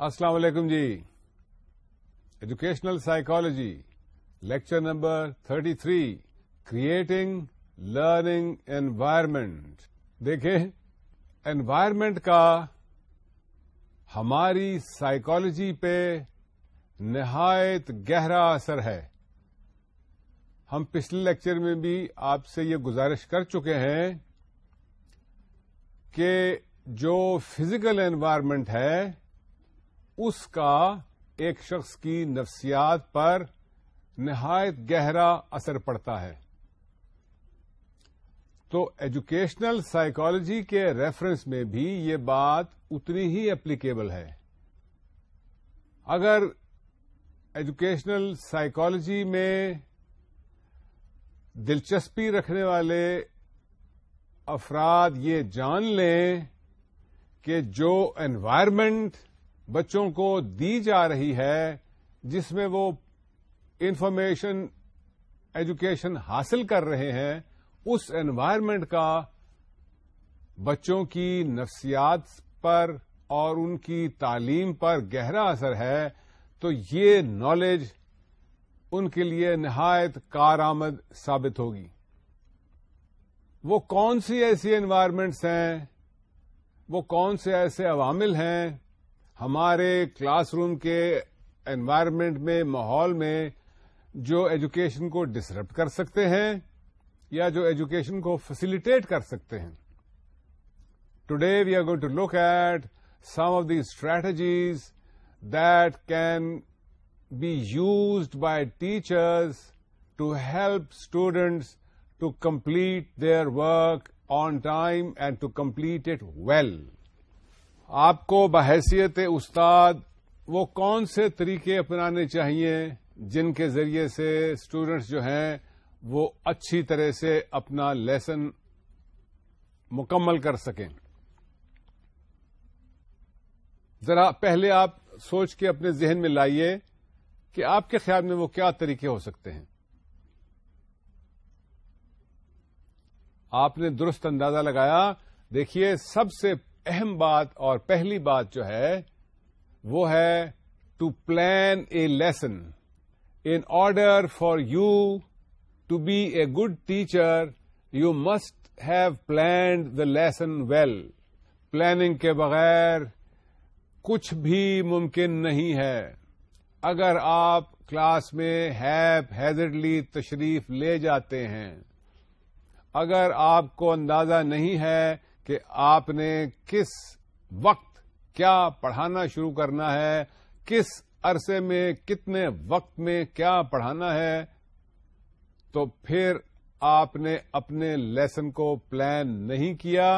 अस्सलाम वालेकुम जी। Educational psychology lecture number 33 creating learning environment. देखें, एनवायरनमेंट का हमारी साइकोलॉजी पे निहायत गहरा असर है। हम पिछले लेक्चर में भी आपसे ये गुजारिश कर चुके हैं कि जो फिजिकल एनवायरनमेंट है उसका एक शख्स की नफ्सियात पर निहायत गहरा असर पड़ता है। तो एजुकेशनल साइकोलॉजी के रेफरेंस में भी ये बात उतनी ही एप्लीकेबल है। अगर एजुकेशनल साइकोलॉजी में दिलचस्पी रखने वाले अफराद ये जान लें कि जो एनवायरनमेंट बच्चों को दी जा रही है, जिसमें वो इंफॉर्मेशन एजुकेशन हासिल कर रहे हैं, उस एनवायरनमेंट का बच्चों की नफ्सियात पर और उनकी तालीम पर गहरा असर है, तो ये नॉलेज उनके लिए निहायत कारआमद साबित होगी। वो कौन सी ऐसी एनवायरनमेंट्स हैं, वो कौन से ऐसे अवामिल हैं हमारे क्लासरूम के एनवायरनमेंट में, माहौल में, जो एजुकेशन को डिसरप्ट कर सकते हैं या जो एजुकेशन को फैसिलिटेट कर सकते हैं। Today we are going to look at some of the strategies that can be used by teachers to help students to complete their work on time and to complete it well. आपको बहैसियत उस्ताद वो कौन से तरीके अपनाने चाहिए जिनके जरिए से स्टूडेंट्स जो हैं वो अच्छी तरह से अपना लेसन मुकम्मल कर सकें। जरा पहले आप सोच के अपने जहन में लाइए कि आपके ख्याल में वो क्या तरीके हो सकते हैं। आपने दुरुस्त अंदाजा लगाया। देखिए, सबसे अहम बात और पहली बात जो है वो है to plan a lesson. In order for you to be a good teacher you must have planned the lesson well. Planning के बगैर कुछ भी मुमकिन नहीं है। अगर आप क्लास में हैज़र्डली तशरीफ ले जाते हैं, अगर आपको अंदाजा नहीं है कि आपने किस वक्त क्या पढ़ाना शुरू करना है, किस अरसे में कितने वक्त में क्या पढ़ाना है, तो फिर आपने अपने लेसन को प्लान नहीं किया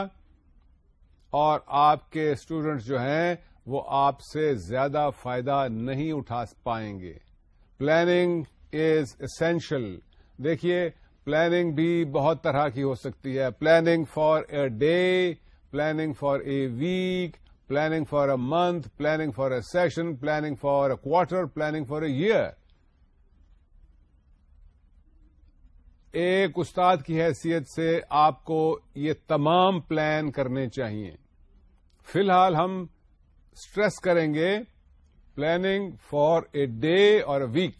और आपके स्टूडेंट्स जो हैं वो आपसे ज्यादा फायदा नहीं उठा पाएंगे। Planning is essential. देखिए, प्लानिंग भी बहुत तरह की हो सकती है। Planning for a day, planning for a week, planning for a month, planning for a session, planning for a quarter, planning for a year. एक उस्ताद की हैसियत से आपको ये तमाम प्लान करने चाहिए। फिलहाल हम स्ट्रेस करेंगे प्लानिंग फॉर ए डे और अ वीक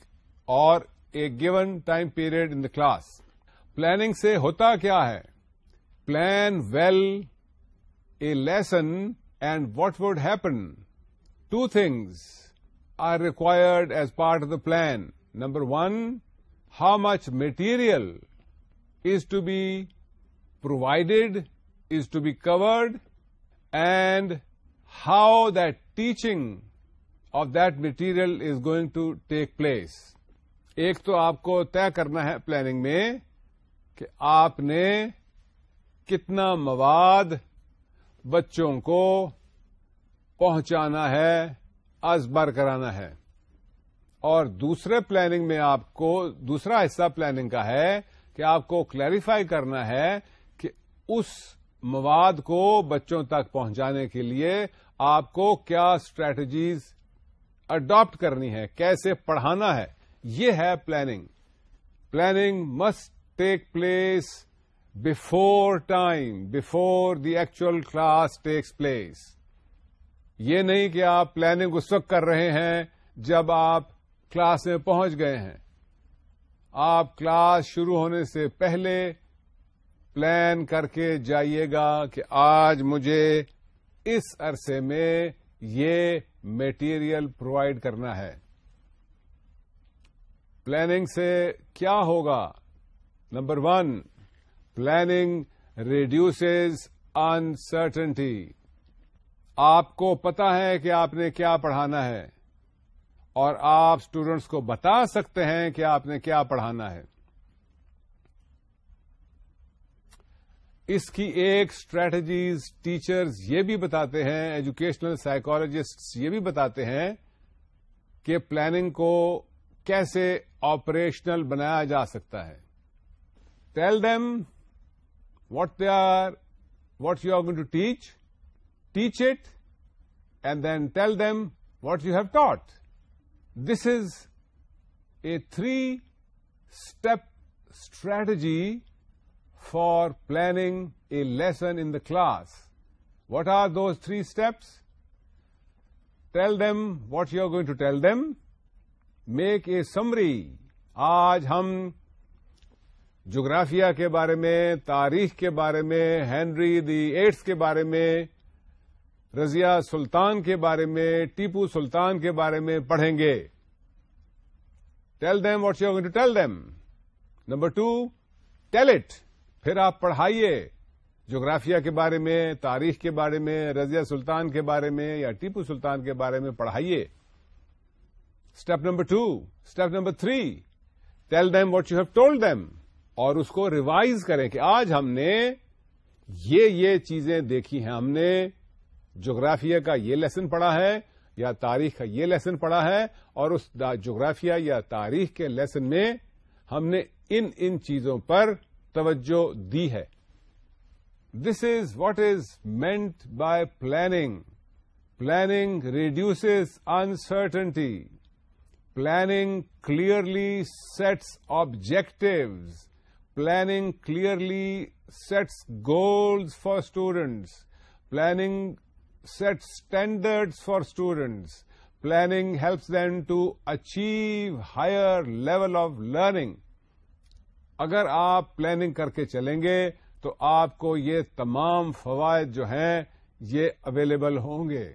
और a given time period in the class. Planning से होता क्या है? Plan well a lesson and what would happen. Two things are required as part of the plan. Number one, how much material is to be provided, is to be covered, and how that teaching of that material is going to take place. एक तो आपको तय करना है planning में कि आपने कितना मवाद बच्चों को पहुंचाना है, अज़बर कराना है। और दूसरे प्लानिंग में आपको दूसरा हिस्सा प्लानिंग का है कि आपको क्लैरिफाई करना है कि उस मवाद को बच्चों तक पहुंचाने के लिए आपको क्या स्ट्रैटेजीज अडॉप्ट करनी है, कैसे पढ़ाना है। ये है planning. Planning must take place before time, before the actual class takes place. ये नहीं कि आप प्लानिंग उस वक्त कर रहे हैं जब आप क्लास में पहुंच गए हैं। आप क्लास शुरू होने से पहले प्लान करके जाइएगा कि आज मुझे इस अरसे में ये मटेरियल प्रोवाइड करना है। प्लानिंग से क्या होगा? Number 1, planning reduces uncertainty. आपको पता है कि आपने क्या पढ़ाना है और आप स्टूडेंट्स को बता सकते हैं कि आपने क्या पढ़ाना है। इसकी एक स्ट्रेटजीज टीचर्स ये भी बताते हैं, एजुकेशनल साइकोलॉजिस्ट्स ये भी बताते हैं कि प्लानिंग को कैसे ऑपरेशनल बनाया जा सकता है। Tell them what you are going to teach it, and then tell them what you have taught. This is a 3-step strategy for planning a lesson in the class. What are those 3 steps? Tell them what you are going to tell them. Make a summary. आज हम ज्योग्राफिया के बारे में, तारीख के बारे में, Henry the 8th के बारे में, रजिया सुल्तान के बारे में, टीपू सुल्तान के बारे में पढ़ेंगे। Tell them what you are going to tell them. Number 2, tell it. फिर आप पढ़ाइए ज्योग्राफिया के बारे में, तारीख के बारे में, रजिया सुल्तान के बारे में या टीपू सुल्तान के बारे में पढ़ाइए। Step number 2। Step number 3, tell them what you have told them, और उसको रिवाइज करें कि आज हमने ये चीजें देखी हैं। हमने ज्योग्राफिया का ये लेसन पढ़ा है या तारीख का ये लेसन पढ़ा है, और उस ज्योग्राफिया या तारीख के लेसन में हमने इन चीजों पर तवज्जो दी है। This is what is meant by planning. Planning reduces uncertainty. Planning clearly sets objectives. Planning clearly sets goals for students. Planning sets standards for students. Planning helps them to achieve higher level of learning. अगर आप planning करके चलेंगे तो आपको ये तमाम फवायद जो हैं ये अवेलेबल होंगे।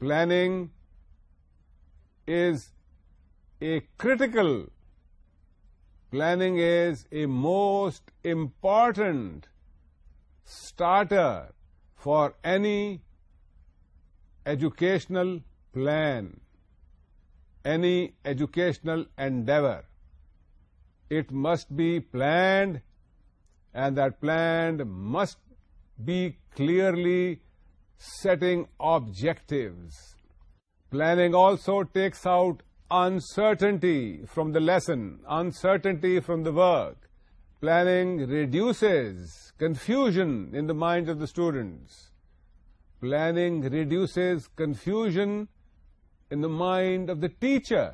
Planning is a critical Planning is a most important starter for any educational plan, any educational endeavor. It must be planned, and that plan must be clearly setting objectives. Planning also takes out uncertainty from the lesson, uncertainty from the work. Planning reduces confusion in the minds of the students. Planning reduces confusion in the mind of the teacher.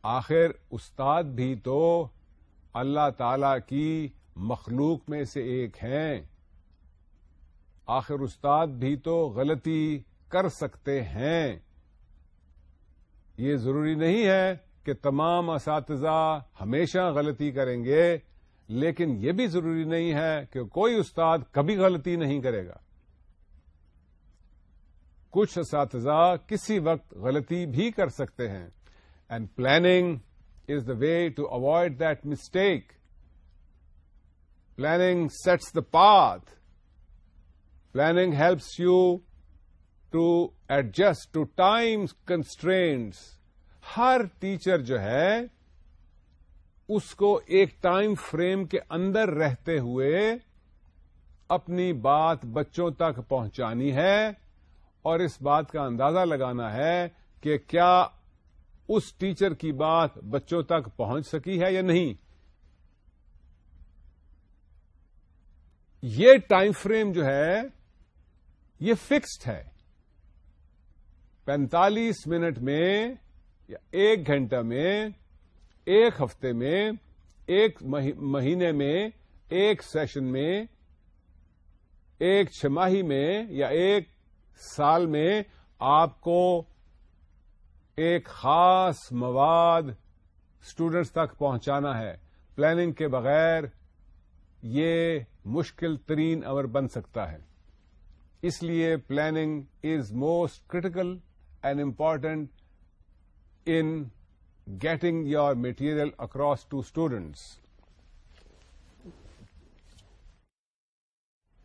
आखिर उस्ताद भी तो अल्लाह ताला की मखलूक में से एक हैं। आखिर उस्ताद भी तो गलती कर सकते हैं। ये जरूरी नहीं है कि तमाम असातिज़ा हमेशा गलती करेंगे, लेकिन ये भी जरूरी नहीं है कि कोई उस्ताद कभी गलती नहीं करेगा। कुछ असातिज़ा किसी वक्त गलती भी कर सकते हैं, and planning is the way to avoid that mistake. Planning sets the path. Planning helps you to adjust to time constraints. हर टीचर जो है उसको एक टाइम फ्रेम के अंदर रहते हुए अपनी बात बच्चों तक पहुंचानी है, और इस बात का अंदाजा लगाना है कि क्या उस टीचर की बात बच्चों तक पहुंच सकी है या नहीं। ये टाइम फ्रेम जो है ये फिक्स्ड है। 45 मिनट में या 1 घंटा में, 1 हफ्ते में, 1 महीने में, 1 सेशन में एक छमाही में या एक साल में आपको एक खास मवाद स्टूडेंट्स तक पहुंचाना है। प्लानिंग के बगैर ये मुश्किल तरीन अमर बन सकता है। इसलिए planning is most critical and important in getting your material across to students.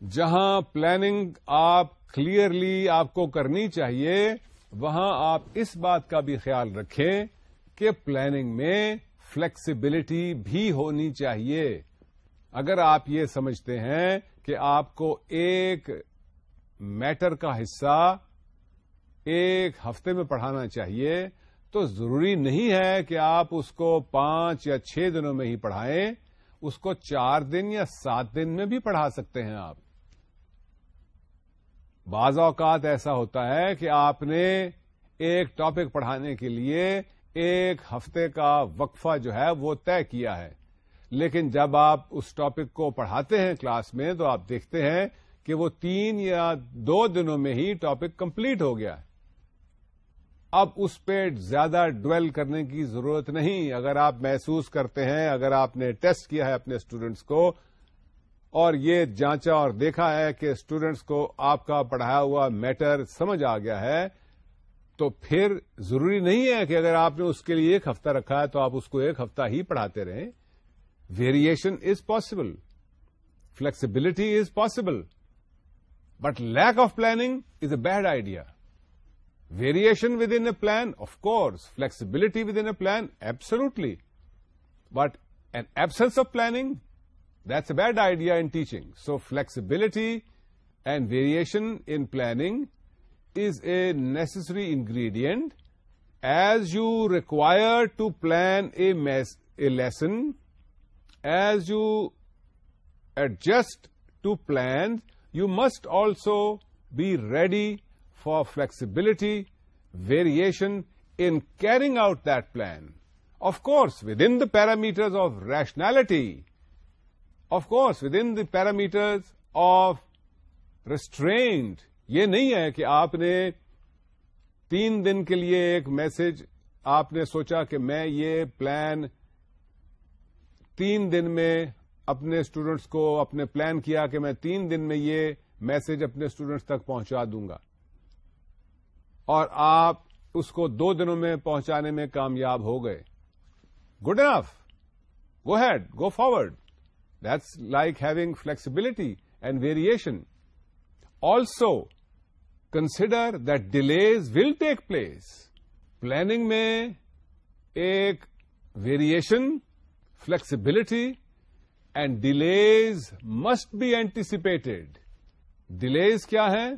जहां प्लानिंग आप क्लियरली आपको करनी चाहिए, वहां आप इस बात का भी ख्याल रखें कि प्लानिंग में फ्लेक्सिबिलिटी भी होनी चाहिए। अगर आप ये समझते हैं कि आपको एक मैटर का हिस्सा एक हफ्ते में पढ़ाना चाहिए, तो जरूरी नहीं है कि आप उसको 5 या 6 दिनों में ही पढ़ाएं। उसको 4 दिन या 7 दिन में भी पढ़ा सकते हैं आप। बाज़ औक़ात ऐसा होता है कि आपने एक टॉपिक पढ़ाने के लिए एक हफ्ते का वक्फा जो है वो तय किया है, लेकिन जब आप उस टॉपिक को पढ़ाते हैं क्लास में तो आप देखते हैं कि वो 3 या 2 दिनों में ही टॉपिक कंप्लीट हो गया है। अब उस पे ज्यादा ड्वेल करने की जरूरत नहीं। अगर आप महसूस करते हैं, अगर आपने टेस्ट किया है अपने स्टूडेंट्स को और ये जांचा और देखा है कि स्टूडेंट्स को आपका पढ़ाया हुआ मैटर समझ आ गया है, तो फिर जरूरी नहीं है कि अगर आपने उसके लिए एक हफ्ता रखा है तो आप उसको एक हफ्ता ही पढ़ाते रहें। Variation is possible, flexibility is possible, but lack of planning is a bad idea. Variation within a plan, of course. Flexibility within a plan, absolutely. But an absence of planning, that's a bad idea in teaching. So flexibility and variation in planning is a necessary ingredient as you require to plan a lesson, as you adjust to plans, you must also be ready for flexibility, variation in carrying out that plan. Of course, within the parameters of rationality, of course, within the parameters of restraint. ये नहीं है कि आपने 3 दिन के लिए एक message आपने सोचा कि मैं ये प्लान 3 दिन में अपने स्टूडेंट्स को अपने प्लान किया कि मैं 3 दिन में ये मैसेज अपने स्टूडेंट्स तक पहुंचा दूंगा और आप उसको 2 दिनों में पहुंचाने में कामयाब हो गए। Good enough, go ahead, go forward. That's like having flexibility and variation. Also consider that delays will take place. Planning में एक variation, flexibility and delays must be anticipated. Delays क्या है?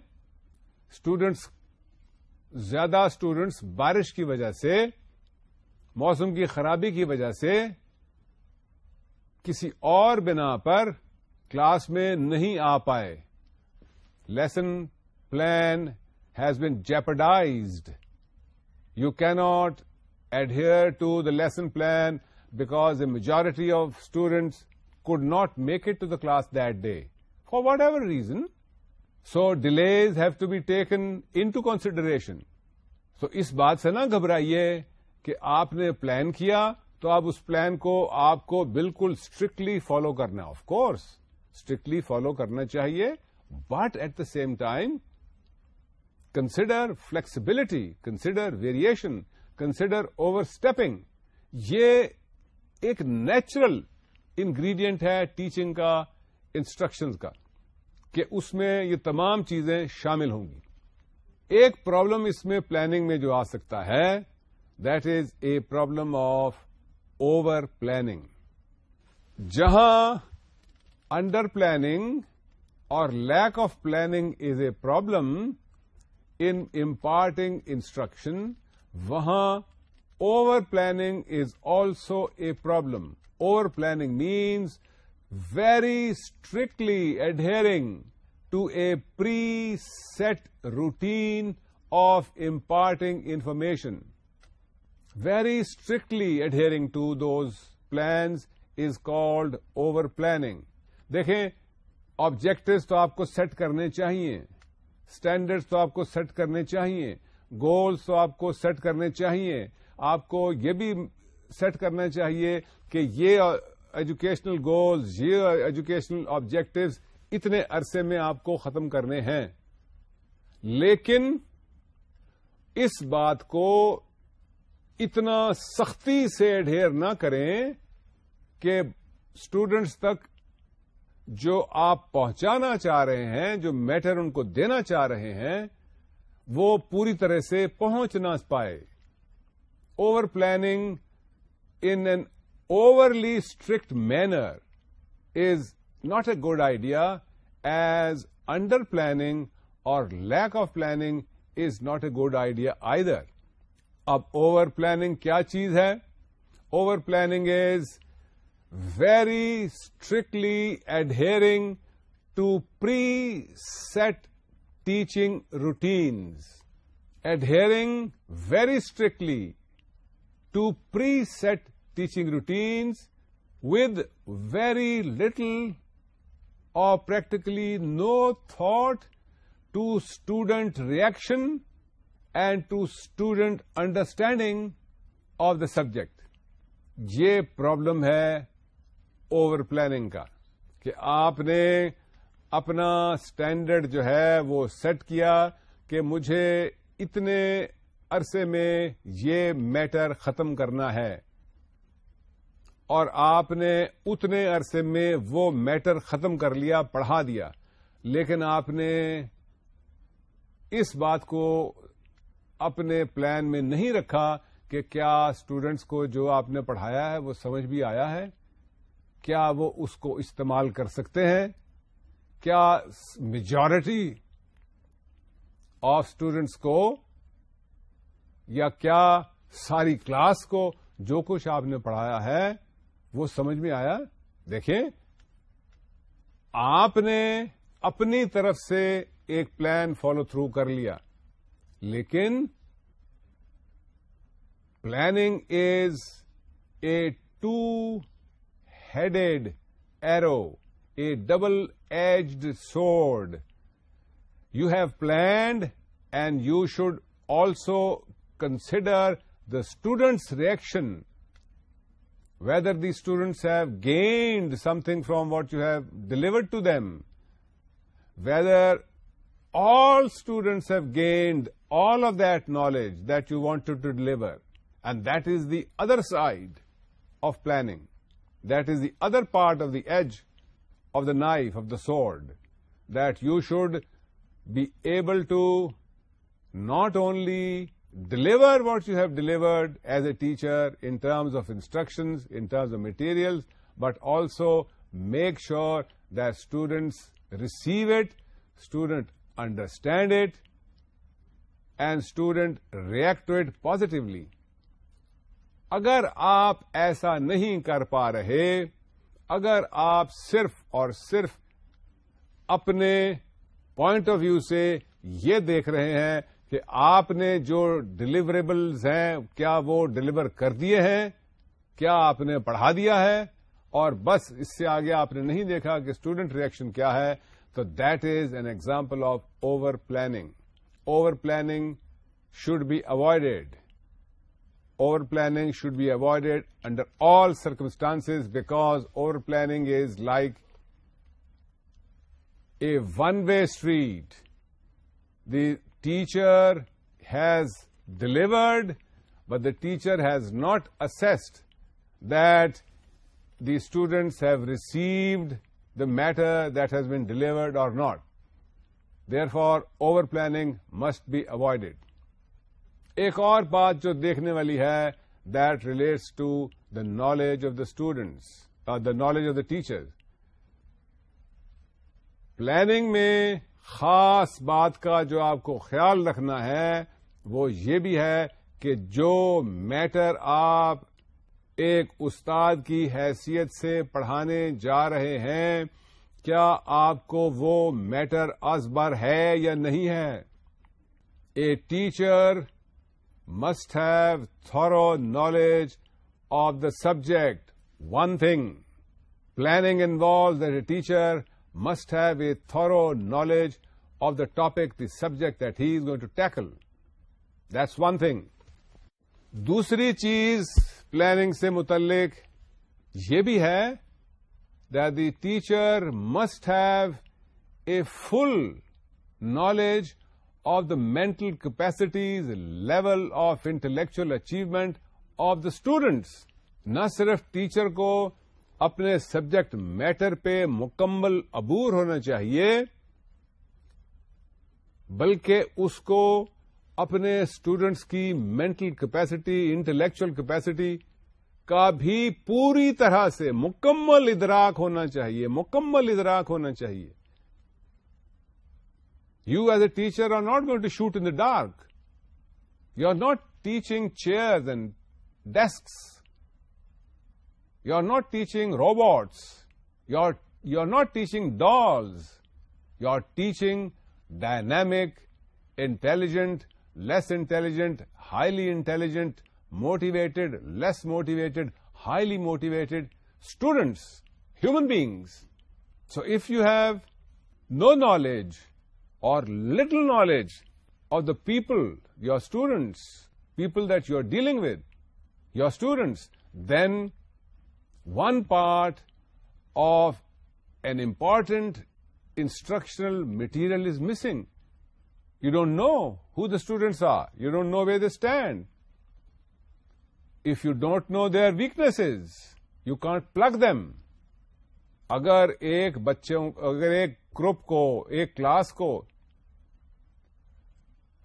ज्यादा स्टूडेंट्स बारिश की वजह से, मौसम की खराबी की वजह से, किसी और बिना पर क्लास में नहीं आ पाए। Lesson plan has been jeopardized. You cannot adhere to the lesson plan because the majority of students could not make it to the class that day for whatever reason. So delays have to be taken into consideration. So इस बात से ना घबराइए कि आपने plan किया तो अब उस प्लान को आपको बिल्कुल स्ट्रिक्टली फॉलो करना है। ऑफ कोर्स स्ट्रिक्टली फॉलो करना चाहिए, but at the same time consider flexibility, consider variation, consider overstepping. ये एक नेचुरल इंग्रेडिएंट है टीचिंग का, इंस्ट्रक्शंस का, कि उसमें ये तमाम चीजें शामिल होंगी। एक प्रॉब्लम इसमें प्लानिंग में जो आ सकता है, that is a problem of over planning. जहां अंडर प्लानिंग और lack of planning is a problem in imparting instruction, वहां over planning is also a problem. Over planning means very strictly adhering to a preset routine of imparting information. Very strictly adhering to those plans is called over planning. देखें, objectives तो आपको set करने चाहिए, standards तो आपको set करने चाहिए, goals तो आपको सेट करने चाहिए। आपको ये भी सेट करना चाहिए कि ये एजुकेशनल गोल्स, ये एजुकेशनल ऑब्जेक्टिव्स इतने अरसे में आपको खत्म करने हैं। लेकिन इस बात को इतना सख्ती से एडहेयर ना करें कि स्टूडेंट्स तक जो आप पहुंचाना चाह रहे हैं, जो मैटर उनको देना चाह रहे हैं, वो पूरी तरह से पहुंच ना पाए। Over planning in an overly strict manner is not a good idea, as under planning or lack of planning is not a good idea either. अब over planning क्या चीज है? Over planning is very strictly adhering to preset teaching routines. Adhering very strictly to preset teaching routines with very little or practically no thought to student reaction and to student understanding of the subject. ये problem है over planning का कि आपने अपना standard जो है वो set किया कि मुझे इतने अरसे में ये मैटर खत्म करना है, और आपने उतने अरसे में वो मैटर खत्म कर लिया, पढ़ा दिया। लेकिन आपने इस बात को अपने प्लान में नहीं रखा कि क्या स्टूडेंट्स को जो आपने पढ़ाया है वो समझ भी आया है, क्या वो उसको इस्तेमाल कर सकते हैं, क्या मेजॉरिटी ऑफ स्टूडेंट्स को या क्या सारी क्लास को जो कुछ आपने पढ़ाया है वो समझ में आया। देखें, आपने अपनी तरफ से एक प्लान फॉलो थ्रू कर लिया, लेकिन planning is A two headed arrow, A double edged sword. You have planned and you should also consider the students' reaction, whether the students have gained something from what you have delivered to them, whether all students have gained all of that knowledge that you wanted to deliver. And that is the other side of planning. That is the other part of the edge of the knife, of the sword, that you should be able to not only deliver what you have delivered as a teacher in terms of instructions, in terms of materials, but also make sure that students receive it, students understand it, and students react to it positively. अगर आप ऐसा नहीं कर पा रहे, अगर आप सिर्फ और सिर्फ अपने पॉइंट ऑफ व्यू से ये देख रहे हैं कि आपने जो डिलीवरेबल्स हैं क्या वो डिलीवर कर दिए हैं, क्या आपने पढ़ा दिया है, और बस इससे आगे आपने नहीं देखा कि स्टूडेंट रिएक्शन क्या है, तो that is an example of over planning. Over planning should be avoided. Over planning should be avoided under all circumstances, because over planning is like a one-way street. The teacher has delivered, but the teacher has not assessed that the students have received the matter that has been delivered or not. Therefore, over planning must be avoided. एक और बात जो देखने वाली है, that relates to the knowledge of the students, the knowledge of the teachers. Planning में खास बात का जो आपको ख्याल रखना है वो ये भी है कि जो मैटर आप एक उस्ताद की हैसियत से पढ़ाने जा रहे हैं, क्या आपको वो मैटर अज़बर है या नहीं है. A teacher must have thorough knowledge of the subject. One thing, planning involves that a teacher must have a thorough knowledge of the topic, the subject that he is going to tackle. That's one thing. दूसरी चीज planning से मुतल्लिक ये भी है that the teacher must have a full knowledge of the mental capacities, level of intellectual achievement of the students. न सिर्फ teacher को अपने सब्जेक्ट मैटर पे मुकम्मल अबूर होना चाहिए, बल्कि उसको अपने स्टूडेंट्स की मेंटल कैपेसिटी, इंटेलेक्चुअल कैपेसिटी का भी पूरी तरह से मुकम्मल इदराक होना चाहिए. You as a teacher are not going to shoot in the dark. You are not teaching chairs and desks. You are not teaching robots. You are not teaching dolls. You are teaching dynamic, intelligent, less intelligent, highly intelligent, motivated, less motivated, highly motivated students, human beings. So if you have no knowledge or little knowledge of the people, your students, people that you are dealing with, your students, then one part of an important instructional material is missing. You don't know who the students are. You don't know where they stand. If you don't know their weaknesses, you can't plug them. अगर एक group को, एक class को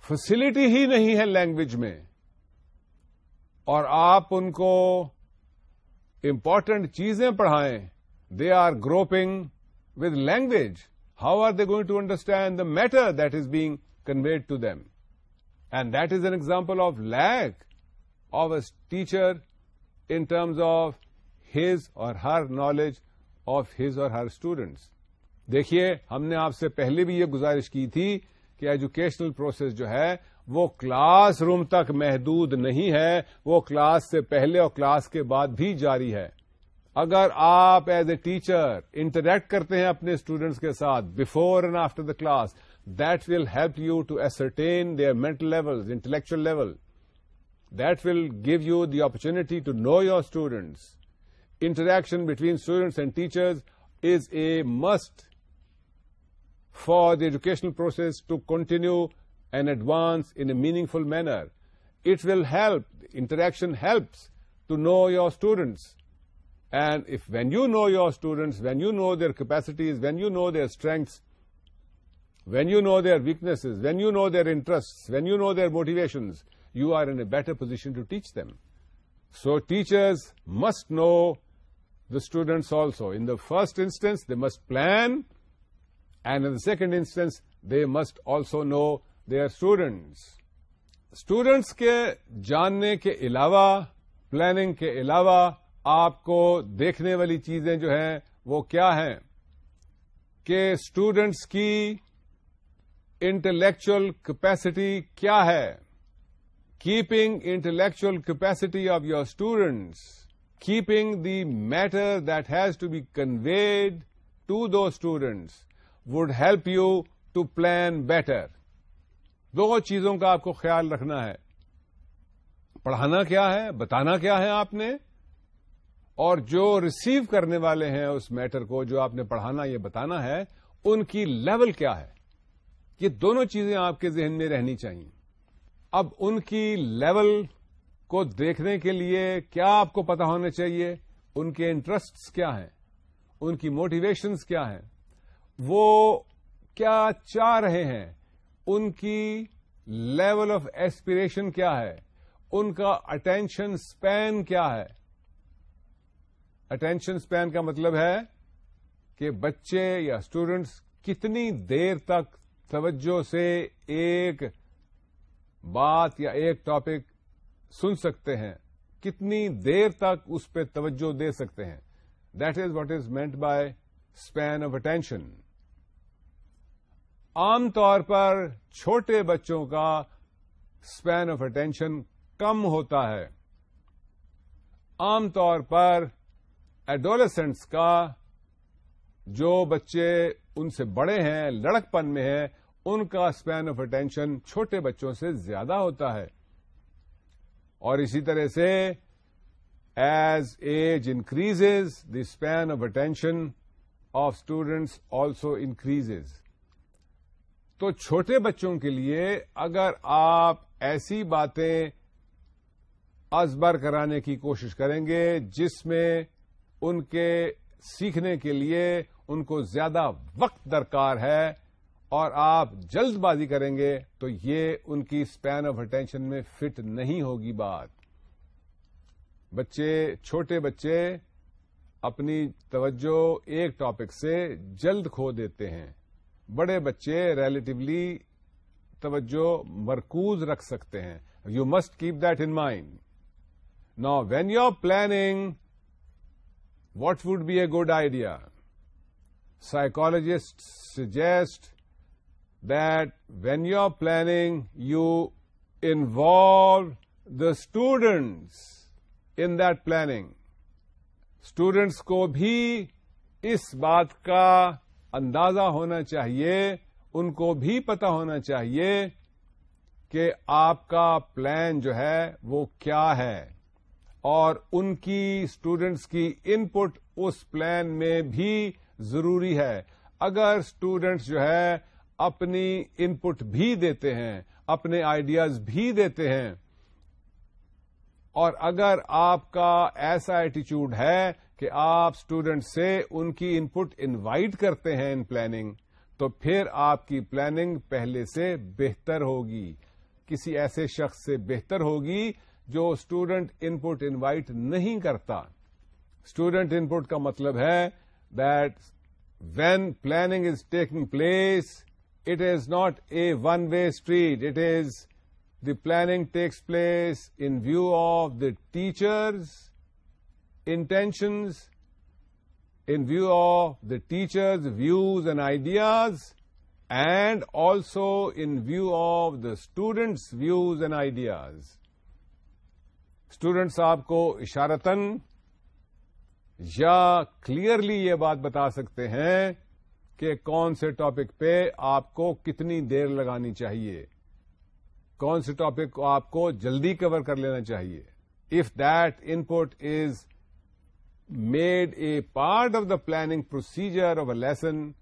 facility ही नहीं है language में और आप उनको इंपॉर्टेंट चीजें पढ़ाएं, they are groping with language. How are they going to understand the matter that is being conveyed to them? And that is an example of lack of a teacher in terms of his or her knowledge of his or her students. देखिए, हमने आपसे पहले भी ये गुजारिश की थी कि एजुकेशनल प्रोसेस जो है वो क्लासरूम तक महदूद नहीं है, वो क्लास से पहले और क्लास के बाद भी जारी है. अगर आप एज ए टीचर इंटरैक्ट करते हैं अपने स्टूडेंट्स के साथ before and after the class, that will help you to ascertain their mental levels, intellectual level. That will give you the opportunity to know your students. Interaction between students and teachers is a must for the educational process to continue and advance in a meaningful manner. It will help, interaction helps to know your students. And when you know your students, when you know their capacities, when you know their strengths, when you know their weaknesses, when you know their interests, when you know their motivations, you are in a better position to teach them. So teachers must know the students also. In the first instance, they must plan, and in the second instance, they must also know their students. Students के जानने के अलावा, planning के अलावा, आपको देखने वाली चीजें जो हैं वो क्या हैं कि स्टूडेंट्स की इंटेलेक्चुअल कैपेसिटी क्या है. Keeping intellectual capacity of your students, keeping the matter that has to be conveyed to those students would help you to plan better. दो चीजों का आपको ख्याल रखना है. पढ़ाना क्या है, बताना क्या है आपने, और जो रिसीव करने वाले हैं उस मैटर को, जो आपने पढ़ाना ये बताना है, उनकी लेवल क्या है. ये दोनों चीजें आपके जहन में रहनी चाहिए. अब उनकी लेवल को देखने के लिए क्या आपको पता होना चाहिए, उनके इंटरेस्ट्स क्या हैं, उनकी मोटिवेशंस क्या हैं, वो क्या चाह रहे हैं, उनकी लेवल ऑफ एस्पिरेशन क्या है, उनका अटेंशन स्पैन क्या है. अटेंशन स्पैन का मतलब है कि बच्चे या स्टूडेंट्स कितनी देर तक तवज्जो से एक बात या एक टॉपिक सुन सकते हैं, कितनी देर तक उस पर तवज्जो दे सकते हैं. That is what is meant by span of attention. आमतौर पर छोटे बच्चों का स्पैन ऑफ अटेंशन कम होता है. आमतौर पर एडोलेसेंट्स का जो बच्चे उनसे बड़े हैं, लड़कपन में हैं, उनका स्पैन ऑफ अटेंशन छोटे बच्चों से ज्यादा होता है। और इसी तरह से as age increases the span of attention of students also increases. तो छोटे बच्चों के लिए अगर आप ऐसी बातें अजबर कराने की कोशिश करेंगे जिसमें उनके सीखने के लिए उनको ज्यादा वक्त दरकार है और आप जल्दबाजी करेंगे तो ये उनकी स्पैन ऑफ अटेंशन में फिट नहीं होगी बात। छोटे बच्चे अपनी तवज्जो एक टॉपिक से जल्द खो देते हैं। बड़े बच्चे रिलेटिवली तवज्जो मरकूज रख सकते हैं। You must keep that in mind. Now when you are planning what would be a good idea? Psychologists suggest that when you're planning, you involve the students in that planning. Students को भी इस बात का अंदाजा होना चाहिए, उनको भी पता होना चाहिए कि आपका प्लान जो है वो क्या है और उनकी स्टूडेंट्स की इनपुट उस प्लान में भी जरूरी है। अगर स्टूडेंट्स जो है अपनी इनपुट भी देते हैं, अपने आइडियाज भी देते हैं, और अगर आपका ऐसा एटीट्यूड है कि आप स्टूडेंट से उनकी इनपुट इनवाइट करते हैं इन प्लानिंग, तो फिर आपकी प्लानिंग पहले से बेहतर होगी, किसी ऐसे शख्स से बेहतर होगी जो स्टूडेंट इनपुट इनवाइट नहीं करता। स्टूडेंट इनपुट का मतलब है that when planning is taking place, it is not a one way street. It is the planning takes place in view of the teachers intentions, in view of the teachers' views and ideas, and also in view of the students' views and ideas. Students आपको इशारतन या clearly ये बात बता सकते हैं कि कौन से टॉपिक पे आपको कितनी देर लगानी चाहिए, कौन से टॉपिक को आपको जल्दी कवर कर लेना चाहिए। If that input is made a part of the planning procedure of a lesson,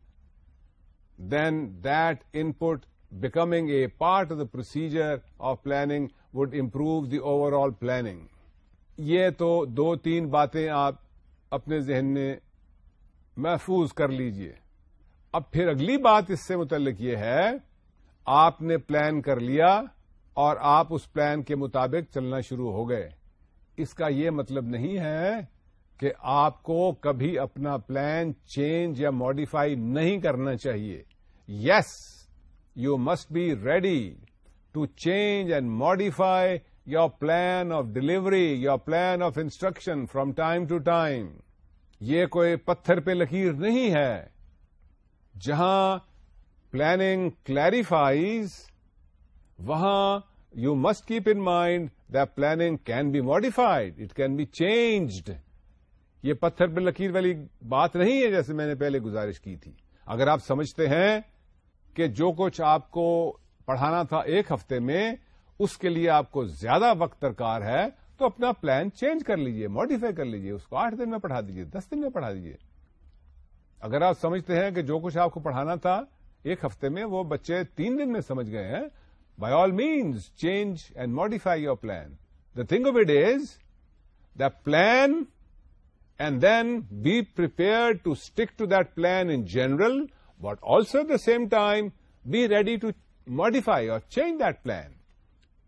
then that input becoming a part of the procedure of planning would improve the overall planning. ये तो 2-3 बातें आप अपने जहन में महफूज कर लीजिए। अब फिर अगली बात इससे मुतल्लिक ये है, आपने प्लान कर लिया और आप उस प्लान के मुताबिक चलना शुरू हो गए। इसका ये मतलब नहीं है कि आपको कभी अपना प्लान चेंज या मॉडिफाई नहीं करना चाहिए। Yes, you must be ready to change and modify your plan of delivery, your plan of instruction from time to time. ये कोई पत्थर पे लकीर नहीं है। जहां planning clarifies, वहां you must keep in mind that planning can be modified, it can be changed. ये पत्थर पे लकीर वाली बात नहीं है जैसे मैंने पहले गुजारिश की थी। अगर आप समझते हैं कि जो कुछ आपको पढ़ाना था 1 हफ्ते में, उसके लिए आपको ज्यादा वक्त दरकार है, तो अपना प्लान चेंज कर लीजिए, मॉडिफाई कर लीजिए, उसको 8 दिन में पढ़ा दीजिए, 10 दिन में पढ़ा दीजिए। अगर आप समझते हैं कि जो कुछ आपको पढ़ाना था 1 हफ्ते में, वो बच्चे 3 दिन में समझ गए हैं, by all means change and modify your plan. The thing of it is the plan and then be prepared to stick to that plan in general, but also at the same time be ready to modify or change that plan.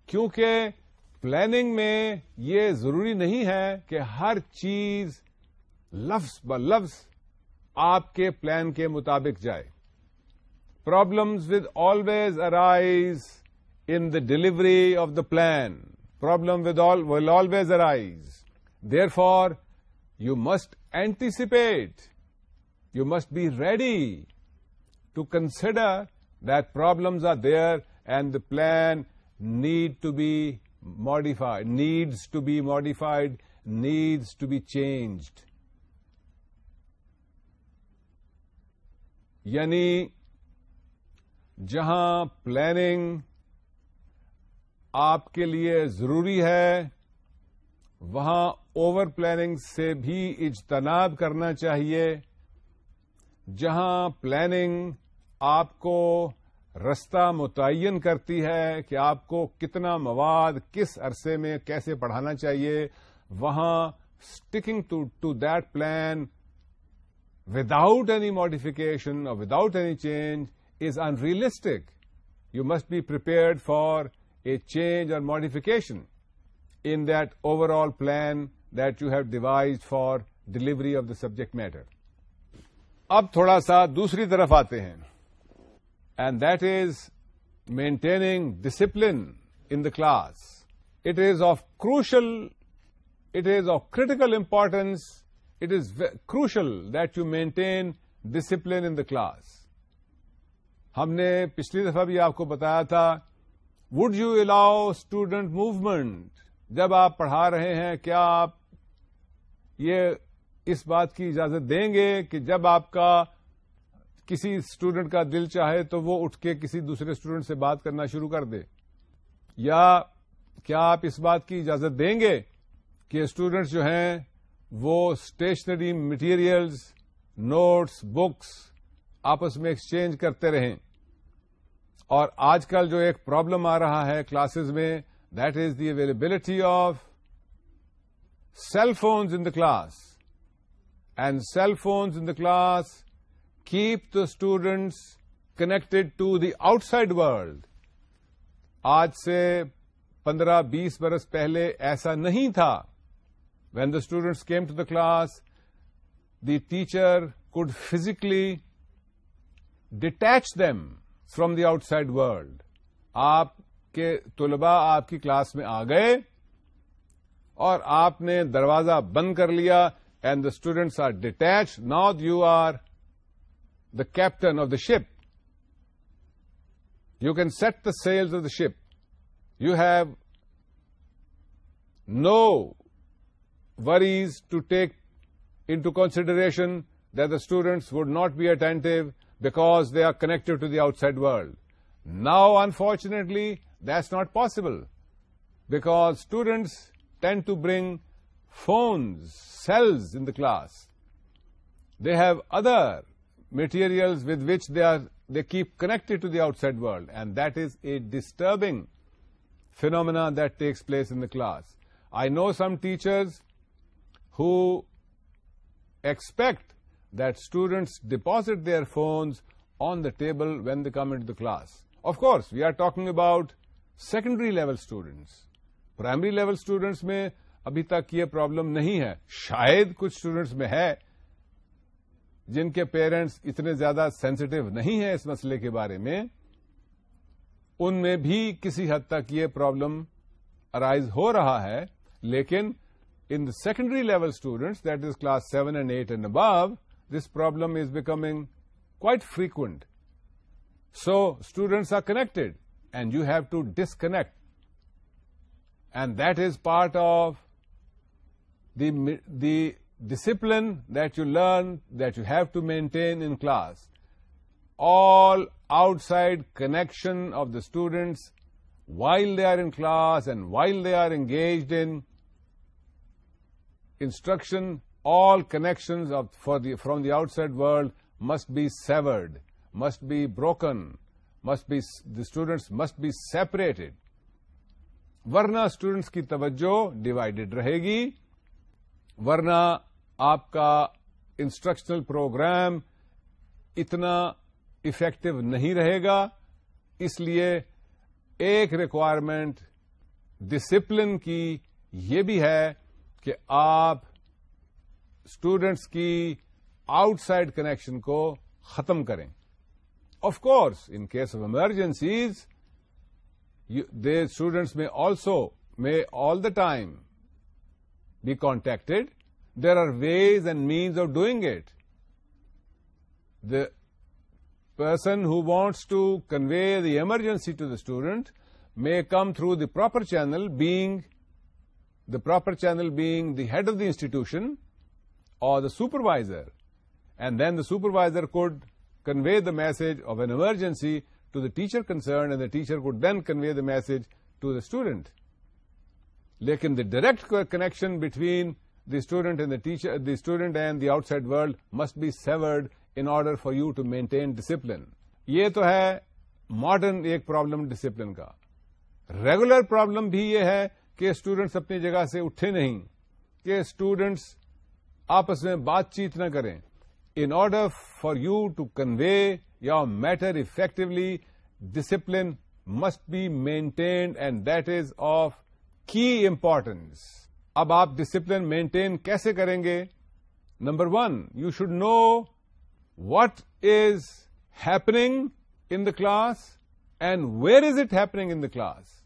क्योंकि planning में ये जरूरी नहीं है कि हर चीज लफ्ज ब लफ्ज आपके प्लान के मुताबिक जाए। Problems will always arise in the delivery of the plan. Problem will always arise. Therefore, you must anticipate, you must be ready to consider that problems are there and the plan needs to be modified, needs to be changed. यानी जहां planning आपके लिए जरूरी है वहां over planning से भी इज्तनाब करना चाहिए। जहां प्लानिंग आपको रास्ता मुतय्यन करती है कि आपको कितना मवाद किस अरसे में कैसे पढ़ाना चाहिए, वहां sticking to that plan without any modification or without any change is unrealistic. You must be prepared for a change or modification in that overall plan that you have devised for delivery of the subject matter. अब थोड़ा सा दूसरी तरफ आते हैं, and that is maintaining discipline in the class. It is of critical importance. It is crucial that you maintain discipline in the class. हमने पिछली दफा भी आपको बताया था, would you allow student movement? जब आप पढ़ा रहे हैं, क्या आप ये इस बात की इजाजत देंगे कि जब आपका किसी स्टूडेंट का दिल चाहे तो वो उठ के किसी दूसरे स्टूडेंट से बात करना शुरू कर दे? या क्या आप इस बात की इजाजत देंगे कि स्टूडेंट्स जो हैं वो स्टेशनरी मटेरियल्स, नोट्स, बुक्स आपस में एक्सचेंज करते रहें? और आजकल जो एक प्रॉब्लम आ रहा है क्लासेस में, that is the availability of cell phones in the class, and cell phones in the class keep the students connected to the outside world. आज से 15-20 बरस पहले ऐसा नहीं था। When the students came to the class, the teacher could physically detach them from the outside world. आपके तुलबा आपकी class में आ गए और आपने दरवाजा बंद कर लिया, and the students are detached. Now you are the captain of the ship. You can set the sails of the ship. You have no worries to take into consideration that the students would not be attentive because they are connected to the outside world. Now, unfortunately, that's not possible because students tend to bring phones, cells in the class. They have other materials with which they keep connected to the outside world, and that is a disturbing phenomena that takes place in the class. I know some teachers who expect that students deposit their phones on the table when they come into the class. Of course, we are talking about secondary level students. Primary level students में अभी तक ये problem नहीं है. शायद कुछ students में है जिनके पेरेंट्स इतने ज्यादा सेंसिटिव नहीं है इस मसले के बारे में. उनमें भी किसी हद तक ये प्रॉब्लम अराइज हो रहा है, लेकिन in the secondary level students, that is class 7 and 8 and above, this problem is becoming quite frequent. So, students are connected and you have to disconnect. And that is part of the discipline that you learn, that you have to maintain in class. All outside connection of the students while they are in class and while they are engaged in instruction, all connections from the outside world must be severed, must be broken, the students must be separated. वरना students की तवज्जो divided रहेगी, वरना आपका instructional programme इतना effective नहीं रहेगा. इसलिए एक रिक्वायरमेंट डिसिप्लिन की ये भी है कि आप स्टूडेंट्स की आउटसाइड कनेक्शन को खत्म करें. Of course, in case of emergencies, the students may all the time be contacted. There are ways and means of doing it. The person who wants to convey the emergency to the student may come through the proper channel, being the head of the institution or the supervisor, and then the supervisor could convey the message of an emergency to the teacher concerned, and the teacher could then convey the message to the student. Lekin the direct connection between the student and the student and the outside world must be severed in order for you to maintain discipline. ये तो है modern एक problem discipline का. Regular problem भी ये है कि students अपनी जगह से उठे नहीं, कि स्टूडेंट्स आपस में बातचीत न करें. In order for you to convey your matter effectively, discipline must be maintained, and that is of key importance. अब आप डिसिप्लिन मेंटेन कैसे करेंगे? Number 1, you should know what is happening in the class and where is it happening in the class.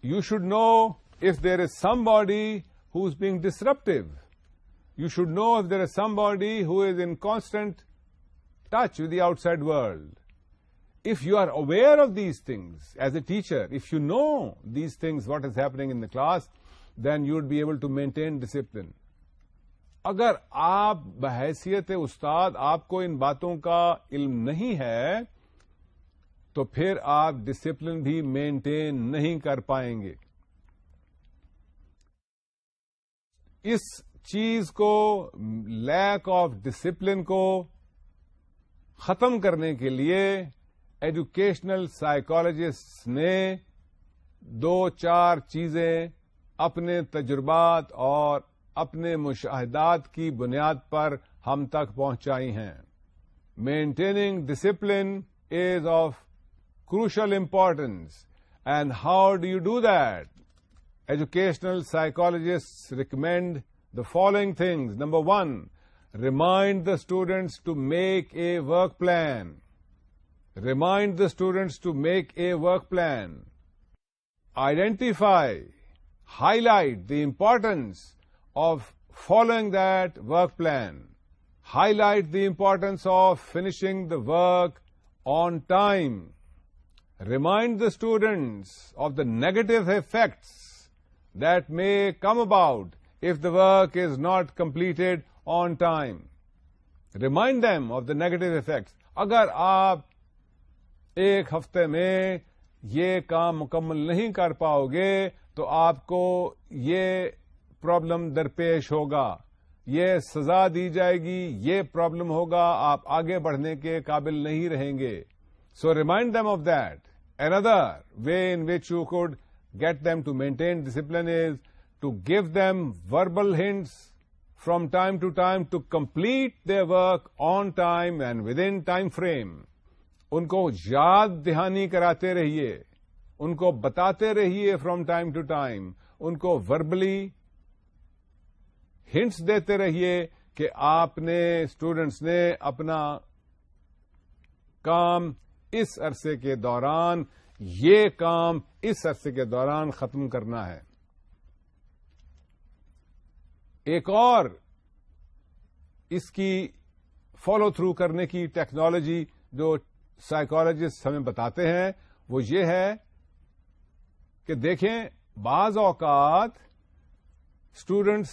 You should know if there is somebody who's being disruptive. You should know if there is somebody who is in constant touch with the outside world. If you are aware of these things as a teacher, if you know these things, what is happening in the class, then you would be able to maintain discipline. अगर आप बहैसियत उस्ताद आपको इन बातों का इल्म नहीं है, तो फिर आप डिसिप्लिन भी मेंटेन नहीं कर पाएंगे. इस चीज को, लैक ऑफ डिसिप्लिन को खत्म करने के लिए एजुकेशनल साइकोलॉजिस्ट ने 2-4 चीजें अपने तजुर्बात और अपने मुशाहिदात की बुनियाद पर हम तक पहुंचाई हैं. Maintaining discipline is of crucial importance. And how do you do that? Educational psychologists recommend the following things. Number 1, remind the students to make a work plan. Remind the students to make a work plan. Identify, highlight the importance of following that work plan. Highlight the importance of finishing the work on time. Remind the students of the negative effects that may come about if the work is not completed on time. Remind them of the negative effects. अगर आप एक हफ्ते में ये काम मुकम्मल नहीं कर पाओगे तो आपको ये प्रॉब्लम दरपेश होगा, ये सजा दी जाएगी, ये प्रॉब्लम होगा, आप आगे बढ़ने के काबिल नहीं रहेंगे. So remind them of that. Another way in which you could get them to maintain discipline is to give them verbal hints from time to time to complete their work on time and within time frame. उनको याद दहानी कराते रहिए, उनको बताते रहिए from time to time, उनको verbally hints देते रहिए कि आपने, स्टूडेंट्स ने अपना काम इस अरसे के दौरान, ये काम इस अरसे के दौरान खत्म करना है. एक और इसकी फॉलो थ्रू करने की टेक्नोलॉजी जो साइकोलॉजिस्ट हमें बताते हैं वो ये है कि देखें, बाज औकात students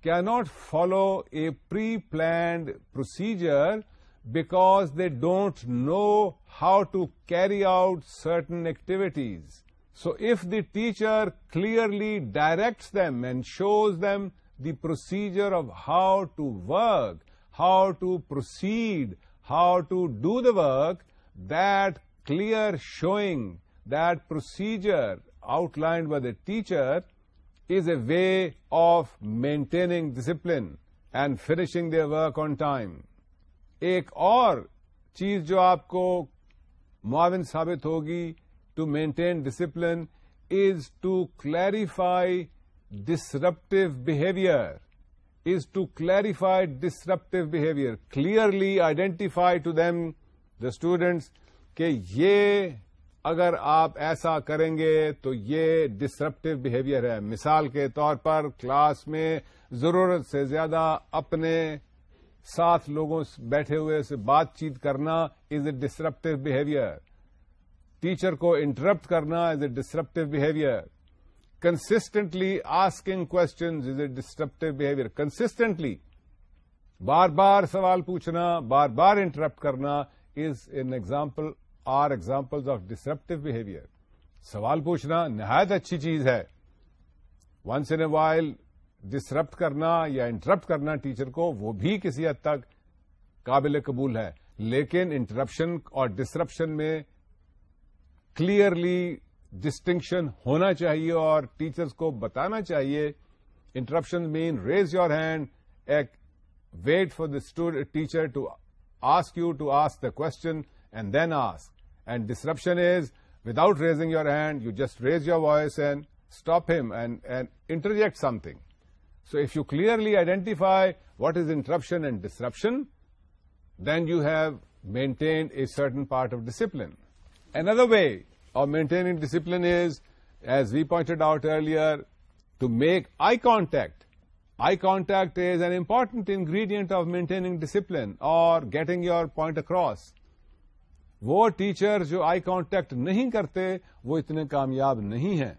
can not follow A pre planned procedure because they don't know how to carry out certain activities. So if the teacher clearly directs them and shows them the procedure of how to work, how to proceed, how to do the work, that clear showing, that procedure outlined by the teacher is a way of maintaining discipline and finishing their work on time. एक और चीज जो आपको मुआविन साबित होगी to maintain discipline is to clarify disruptive behaviour, clearly identify to them the students कि ये अगर आप ऐसा करेंगे तो ये डिसरप्टिव बिहेवियर है. मिसाल के तौर पर क्लास में जरूरत से ज्यादा अपने साथ लोगों बैठे हुए से बातचीत करना is a disruptive behaviour. Teacher को इंटरप्ट करना is a disruptive behaviour. Consistently asking questions is a disruptive behaviour. Consistently बार बार सवाल पूछना, बार बार इंटरप्ट करना are examples of disruptive behaviour. सवाल पूछना निहायत अच्छी चीज है, once in a while disrupt करना या इंटरप्ट करना टीचर को, वो भी किसी हद तक काबिल कबूल है, लेकिन इंटरप्शन और डिसरप्शन में क्लियरली डिस्टिंक्शन होना चाहिए और टीचर्स को बताना चाहिए। Interruption mean raise your hand, wait for the teacher to ask you to ask the question and then ask. And disruption is, without raising your hand, you just raise your voice and stop him and interject something. So if you clearly identify what is interruption and disruption, then you have maintained a certain part of discipline. Another way of maintaining discipline is, as we pointed out earlier, to make eye contact. Eye contact is an important ingredient of maintaining discipline or getting your point across. वो teacher जो eye contact नहीं करते वो इतने कामयाब नहीं हैं,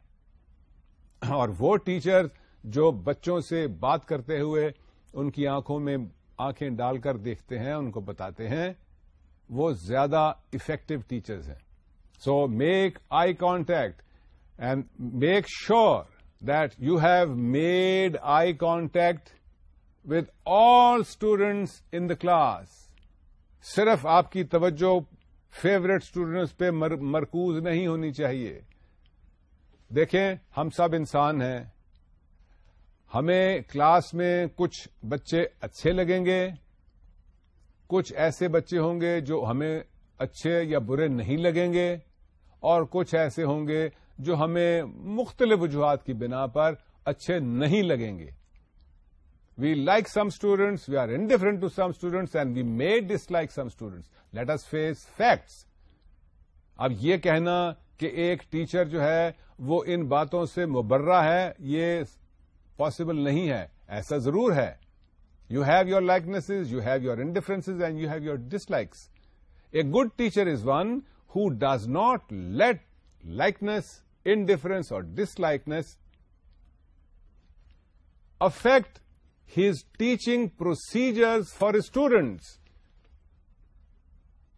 और वो टीचर जो बच्चों से बात करते हुए उनकी आंखों में आंखें डालकर देखते हैं, उनको बताते हैं, वो ज्यादा इफेक्टिव टीचर्स हैं. So make eye contact and make sure that you have made eye contact with all students in the class. सिर्फ आपकी तवज्जो फेवरेट स्टूडेंट्स पे मरकूज नहीं होनी चाहिए. देखें, हम सब इंसान हैं. हमें क्लास में कुछ बच्चे अच्छे लगेंगे, कुछ ऐसे बच्चे होंगे जो हमें अच्छे या बुरे नहीं लगेंगे, और कुछ ऐसे होंगे जो हमें मुख्तलिफ वजूहात की बिना पर अच्छे नहीं लगेंगे. We like some students, we are indifferent to some students and we may dislike some students. Let us face facts. अब ये कहना कि एक टीचर जो है वो इन बातों से मुबर्रा है, ये पॉसिबल नहीं है. ऐसा जरूर है. You have your likenesses, you have your indifferences and you have your dislikes. A good teacher is one who does not let likeness, indifference or dislikeness affect his teaching procedures for his students.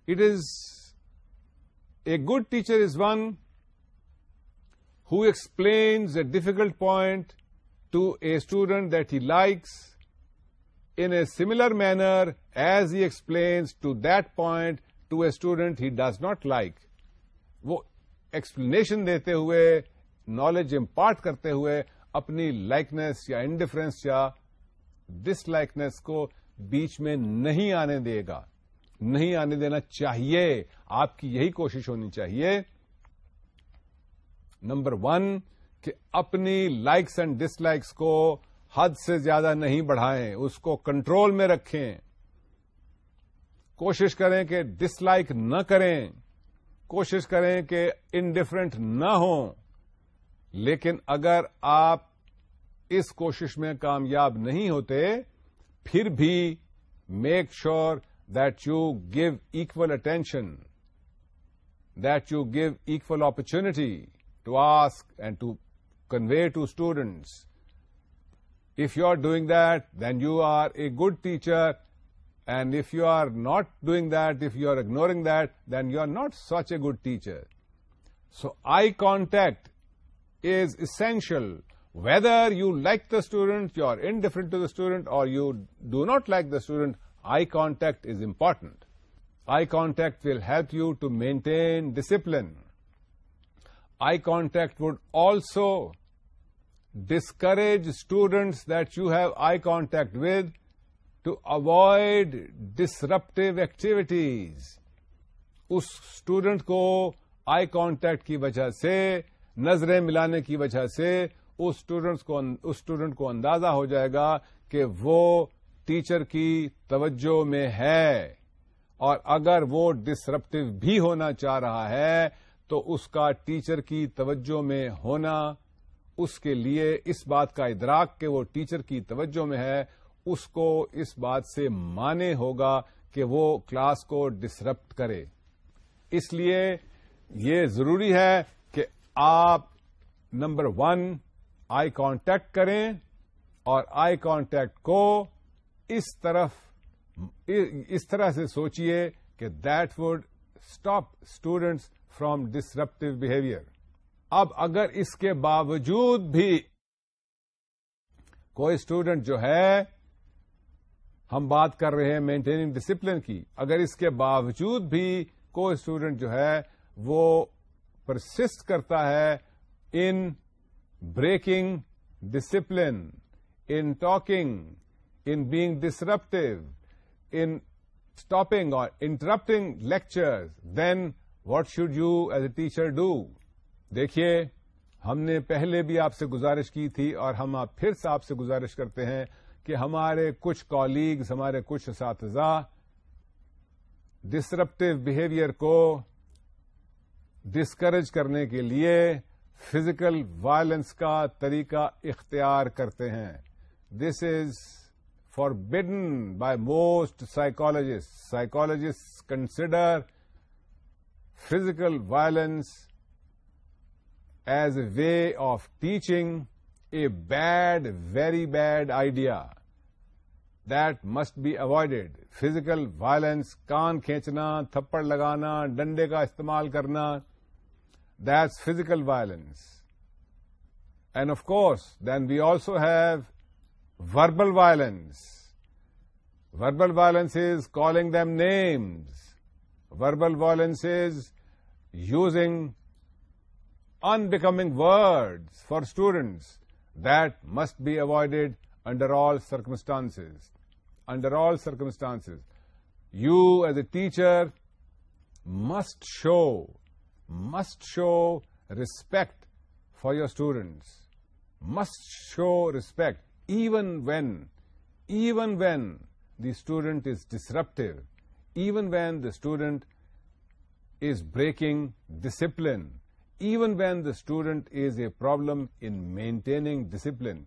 It is a good teacher is one who explains a difficult point to a student that he likes in a similar manner as he explains to that point to a student he does not like. वो explanation देते हुए, knowledge impart करते हुए अपनी likeness या indifference या डिसलाइकनेस को बीच में नहीं आने देगा, नहीं आने देना चाहिए. आपकी यही कोशिश होनी चाहिए. नंबर 1 कि अपनी लाइक्स एंड डिसलाइक्स को हद से ज्यादा नहीं बढ़ाएं, उसको कंट्रोल में रखें. कोशिश करें कि डिसलाइक न करें, कोशिश करें कि इनडिफरेंट न हो. लेकिन अगर आप इस कोशिश में कामयाब नहीं होते, फिर भी make sure that you give equal attention, that you give equal opportunity to ask and to convey to students. If you are doing that, then you are a good teacher. And if you are not doing that, if you are ignoring that, then you are not such a good teacher. So eye contact is essential. Whether you like the student, you are indifferent to the student, or you do not like the student, eye contact is important. Eye contact will help you to maintain discipline. Eye contact would also discourage students that you have eye contact with to avoid disruptive activities. उस student को eye contact की वजह से, नजरें मिलाने की वजह से उस स्टूडेंट को अंदाजा हो जाएगा कि वो टीचर की तवज्जो में है, और अगर वो डिसरप्टिव भी होना चाह रहा है तो उसका टीचर की तवज्जो में होना, उसके लिए इस बात का इदराक कि वो टीचर की तवज्जो में है, उसको इस बात से माने होगा कि वो क्लास को डिसरप्ट करे. इसलिए ये जरूरी है कि आप नंबर 1 आई कांटेक्ट करें, और आई कांटेक्ट को इस तरह से सोचिए कि that would stop students from disruptive behaviour. अब अगर इसके बावजूद भी कोई स्टूडेंट जो है, हम बात कर रहे हैं मेंटेनिंग डिसिप्लिन की, अगर इसके बावजूद भी कोई स्टूडेंट जो है वो परसिस्ट करता है in breaking discipline, in talking, in being disruptive, in stopping or interrupting lectures, then what should you as a teacher do? देखिए, हमने पहले भी आपसे गुजारिश की थी और हम आप फिर से आपसे गुजारिश करते हैं कि हमारे कुछ कॉलीग्स, हमारे कुछ असातिज़ा डिसरप्टिव बिहेवियर को डिस्करेज करने के लिए फिजिकल वायलेंस का तरीका इख्तियार करते हैं। This is forbidden by most psychologists. Psychologists consider physical violence as a way of teaching a bad, very bad idea that must be avoided. Physical violence, कान खींचना, थप्पड़ लगाना, डंडे का इस्तेमाल करना, that's physical violence. And of course, then we also have verbal violence. Verbal violence is calling them names. Verbal violence is using unbecoming words for students. That must be avoided under all circumstances. Under all circumstances. You as a teacher must show respect for your students. Must show respect. Even when the student is disruptive, even when the student is breaking discipline, even when the student is a problem in maintaining discipline,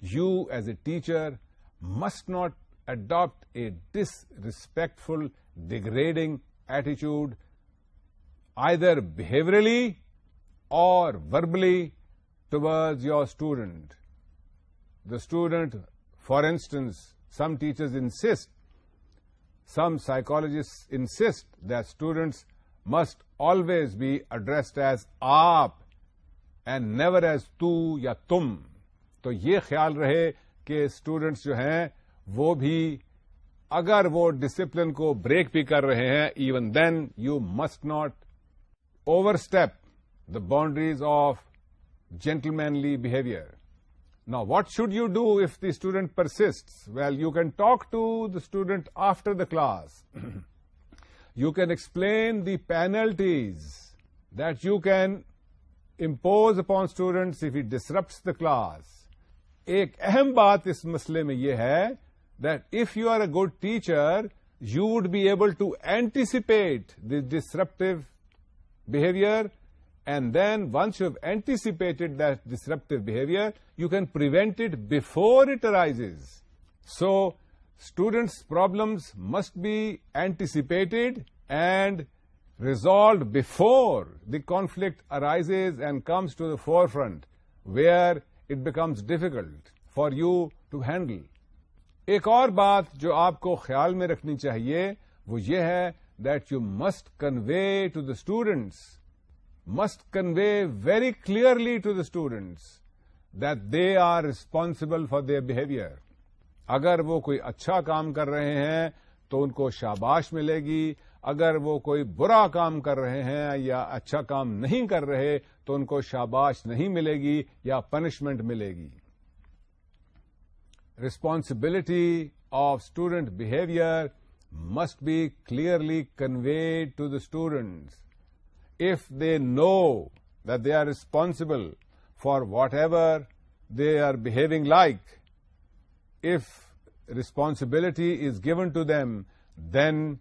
you as a teacher must not adopt a disrespectful, degrading attitude, either behaviorally or verbally, towards your student. The student, for instance, some teachers insist, some psychologists insist that students must always be addressed as aap and never as tu या तुम। तो ये ख्याल रहे कि students जो हैं वो भी अगर वो डिसिप्लिन को ब्रेक भी कर रहे हैं, even then you must not overstep the boundaries of gentlemanly behavior. Now, what should you do if the student persists? Well, you can talk to the student after the class. You can explain the penalties that you can impose upon students if he disrupts the class. एक अहम बात इस मसले में यह है that if you are a good teacher, you would be able to anticipate the disruptive behavior. And then once you have anticipated that disruptive behavior, you can prevent it before it arises. So, students' problems must be anticipated and resolved before the conflict arises and comes to the forefront, where it becomes difficult for you to handle. एक और बात जो आपको ख्याल में रखनी चाहिए वो ये है that you must convey to the students, must convey very clearly to the students that they are responsible for their behavior. अगर वो कोई अच्छा काम कर रहे हैं तो उनको शाबाश मिलेगी, अगर वो कोई बुरा काम कर रहे हैं या अच्छा काम नहीं कर रहे तो उनको शाबाश नहीं मिलेगी या पनिशमेंट मिलेगी. Responsibility of student behavior must be clearly conveyed to the students. If they know that they are responsible for whatever they are behaving like, if responsibility is given to them, then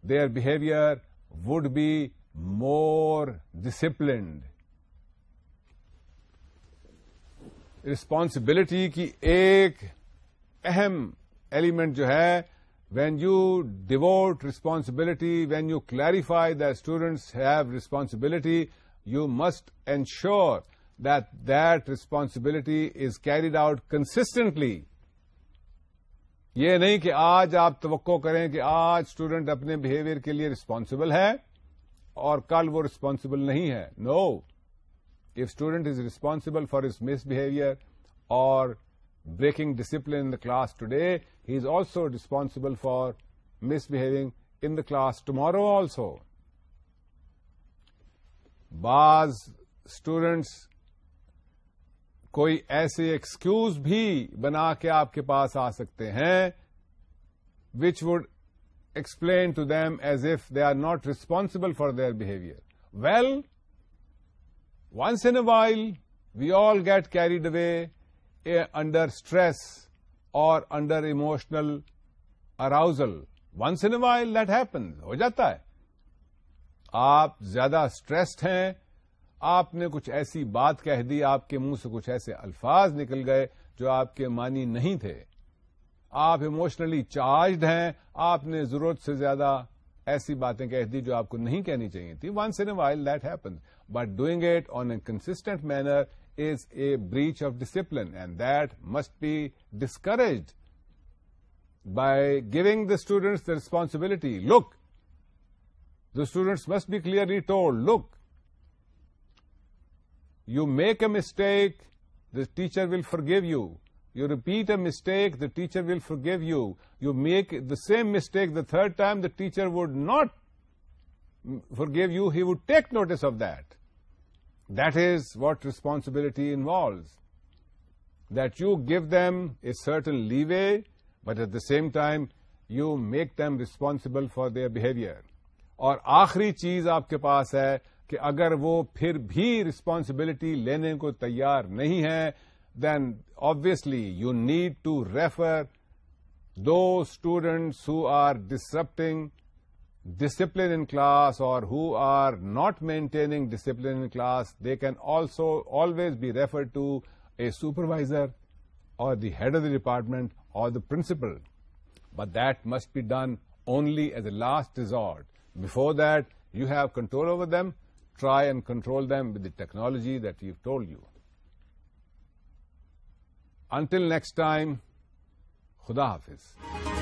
their behavior would be more disciplined. Responsibility की एक अहम element जो है, when you devote responsibility, when you clarify that students have responsibility, you must ensure that that responsibility is carried out consistently. ये नहीं कि आज आप तवक्को करें कि आज स्टूडेंट अपने बिहेवियर के लिए रिस्पॉन्सिबल है और कल वो रिस्पॉन्सिबल नहीं है. No. If student is responsible for his misbehavior or breaking discipline in the class today, he is also responsible for misbehaving in the class tomorrow also. बाज स्टूडेंट्स कोई ऐसे एक्सक्यूज भी बना के आपके पास आ सकते हैं which would explain to them as if they are not responsible for their behavior. Well, once in a while, we all get carried away under stress or under emotional arousal. Once in a while, that happens. हो जाता है. आप ज्यादा stressed हैं, आपने कुछ ऐसी बात कह दी, आपके मुंह से कुछ ऐसे अल्फाज निकल गए जो आपके मानी नहीं थे. आप इमोशनली चार्ज्ड हैं, आपने जरूरत से ज्यादा ऐसी बातें कह दी जो आपको नहीं कहनी चाहिए थी. Once in a while that happens, but doing it on a consistent manner is a breach of discipline, and that must be discouraged by giving the students the responsibility. Look, the students must be clearly told, look, you make a mistake, the teacher will forgive you. You repeat a mistake, the teacher will forgive you. You make the same mistake the third time, the teacher would not forgive you. He would take notice of that. That is what responsibility involves. That you give them a certain leeway, but at the same time, you make them responsible for their behavior. और आखिरी चीज आपके पास है कि अगर वो फिर भी responsibility लेने को तैयार नहीं है, then obviously you need to refer those students who are disrupting discipline in class or who are not maintaining discipline in class. They can also always be referred to a supervisor or the head of the department or the principal. But that must be done only as a last resort. Before that, you have control over them. Try and control them with the technology that we've told you. Until next time, Khuda Hafiz.